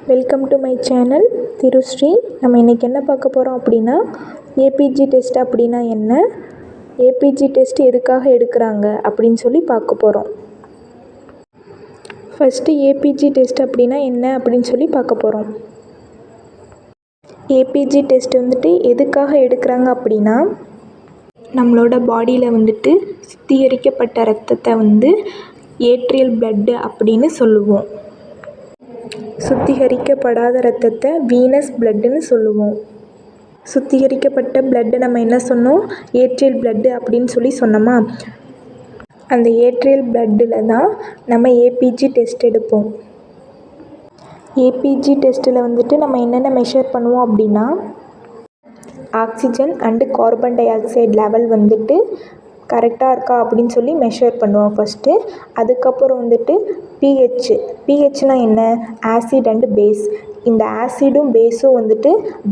Welcome to my channel Thirusri. நம்ம இன்றைக்கி என்ன பார்க்க போகிறோம் அப்படின்னா, ஏபிஜி டெஸ்ட் அப்படின்னா என்ன, ஏபிஜி டெஸ்ட் எதுக்காக எடுக்கிறாங்க அப்படின்னு சொல்லி பார்க்க போகிறோம். ஃபஸ்ட்டு ஏபிஜி டெஸ்ட் அப்படின்னா என்ன அப்படின்னு சொல்லி பார்க்க போகிறோம். ஏபிஜி டெஸ்ட் எதுக்காக எடுக்கிறாங்க அப்படின்னா, நம்மளோட பாடியில் சுத்திகரிக்கப்பட்ட இரத்தத்தை ஏட்ரியல் பிளட்டு அப்படின்னு சொல்லுவோம். சுத்திகரிக்கப்படாத இரத்தத்தை வீனஸ் பிளட்டுன்னு சொல்லுவோம். சுத்திகரிக்கப்பட்ட பிளட்டு நம்ம என்ன சொன்னோம், ஏட்ரியல் பிளட்டு அப்படின்னு சொன்னோமா, அந்த ஏட்ரியல் பிளட்டில் தான் நம்ம ஏபிஜி டெஸ்ட் எடுப்போம். ஏபிஜி டெஸ்ட்டில் நம்ம என்னென்ன மெஷர் பண்ணுவோம் அப்படின்னா, oxygen and carbon di oxide level கரெக்டாக இருக்கா அப்படின்னு சொல்லி மெஷர் பண்ணுவோம் ஃபஸ்ட்டு. அதுக்கப்புறம் பிஹெச்னா என்ன, ஆசிட் அண்டு பேஸ். இந்த ஆசிடும் பேஸும்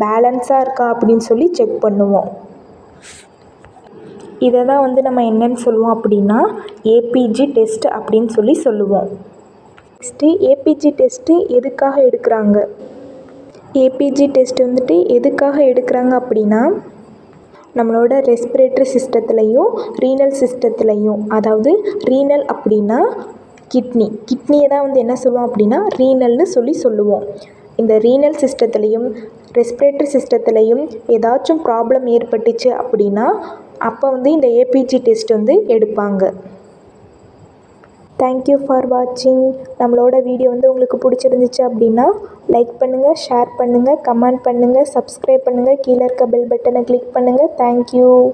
பேலன்ஸாக இருக்கா அப்படின்னு சொல்லி செக் பண்ணுவோம். இதை தான் நம்ம என்னன்னு சொல்லுவோம் அப்படின்னா, ஏபிஜி டெஸ்ட் அப்படின்னு சொல்லுவோம். நெக்ஸ்ட்டு ஏபிஜி டெஸ்ட்டு எதுக்காக எடுக்கிறாங்க. ஏபிஜி டெஸ்ட் எதுக்காக எடுக்கிறாங்க அப்படின்னா, நம்மளோட ரெஸ்பிரேட்டரி சிஸ்டத்துலேயும் ரீனல் சிஸ்டத்துலேயும், அதாவது ரீனல் அப்படின்னா கிட்னியை தான் என்ன சொல்லுவோம் அப்படின்னா ரீனல்னு சொல்லுவோம். இந்த ரீனல் சிஸ்டத்துலேயும் ரெஸ்பிரேட்டரி சிஸ்டத்துலேயும் ஏதாச்சும் ப்ராப்ளம் ஏற்பட்டுச்சு அப்படின்னா அப்போ இந்த ஏபிஜி டெஸ்ட் எடுப்பாங்க. தேங்க்யூ ஃபார் வாட்சிங். நம்மளோட வீடியோ உங்களுக்கு பிடிச்சிருந்துச்சு அப்படின்னா லைக் பண்ணுங்கள், ஷேர் பண்ணுங்கள், கமெண்ட் பண்ணுங்கள், சப்ஸ்கிரைப் பண்ணுங்கள், கீழே இருக்க பெல் பட்டனை கிளிக் பண்ணுங்கள். தேங்க்யூ.